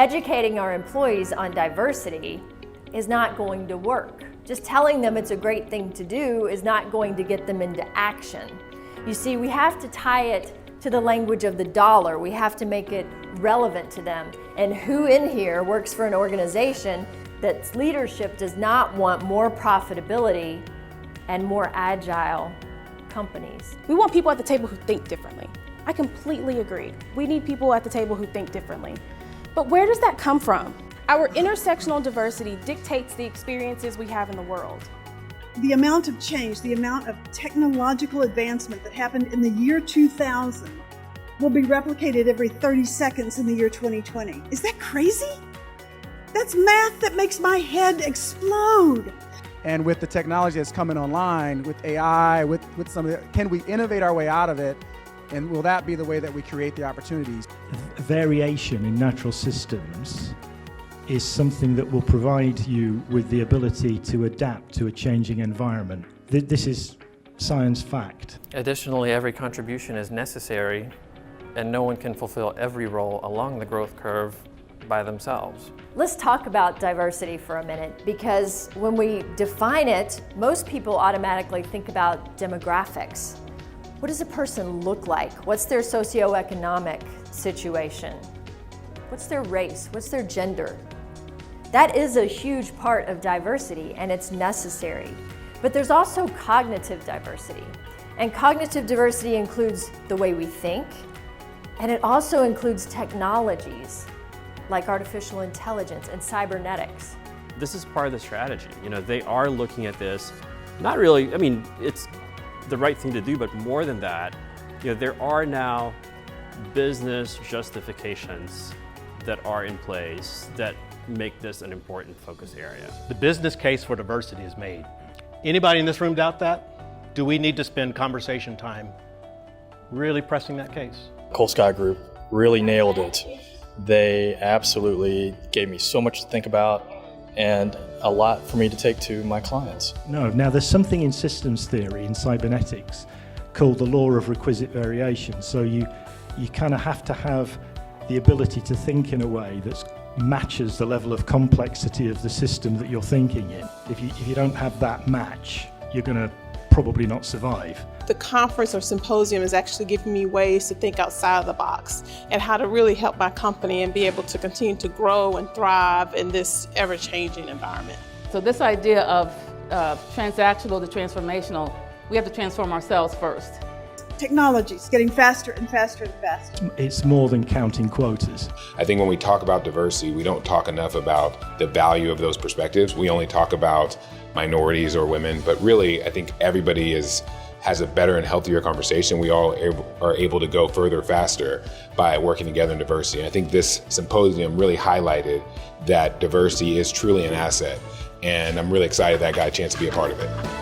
educating our employees on diversity is not going to work. Just telling them it's a great thing to do is not going to get them into action. You see, we have to tie it to the language of the dollar. We have to make it relevant to them. And who in here works for an organization that's leadership does not want more profitability and more agile companies? We want people at the table who think differently. I completely agree. We need people at the table who think differently. But where does that come from? Our intersectional diversity dictates the experiences we have in the world. The amount of change, the amount of technological advancement that happened in the year 2000 will be replicated every 30 seconds in the year 2020. Is that crazy? That's math that makes my head explode. And with the technology that's coming online, with AI, with some of the, can we innovate our way out of it? And will that be the way that we create the opportunities? Variation in natural systems is something that will provide you with the ability to adapt to a changing environment. This is science fact. Additionally, every contribution is necessary, and no one can fulfill every role along the growth curve by themselves. Let's talk about diversity for a minute, because when we define it, most people automatically think about demographics. What does a person look like? What's their socioeconomic situation? What's their race? What's their gender? That is a huge part of diversity, and it's necessary. But there's also cognitive diversity. And cognitive diversity includes the way we think, and it also includes technologies like artificial intelligence and cybernetics. This is part of the strategy. They are looking at this, not really, it's the right thing to do, but more than that, there are now business justifications that are in place that make this an important focus area. The business case for diversity is made. Anybody in this room doubt that? Do we need to spend conversation time really pressing that case? Coal Sky Group really nailed it. They absolutely gave me so much to think about and a lot for me to take to my clients. No, now there's something in systems theory, in cybernetics, called the law of requisite variation. So you kind of have to have the ability to think in a way that matches the level of complexity of the system that you're thinking in. If you don't have that match, you're going to probably not survive. The conference or symposium is actually giving me ways to think outside of the box and how to really help my company and be able to continue to grow and thrive in this ever-changing environment. So this idea of transactional to transformational, we have to transform ourselves first. Technology's getting faster and faster and faster. It's more than counting quotas. I think when we talk about diversity, we don't talk enough about the value of those perspectives. We only talk about minorities or women, but really I think everybody has a better and healthier conversation. We all are able to go further faster by working together in diversity. And I think this symposium really highlighted that diversity is truly an asset. And I'm really excited that I got a chance to be a part of it.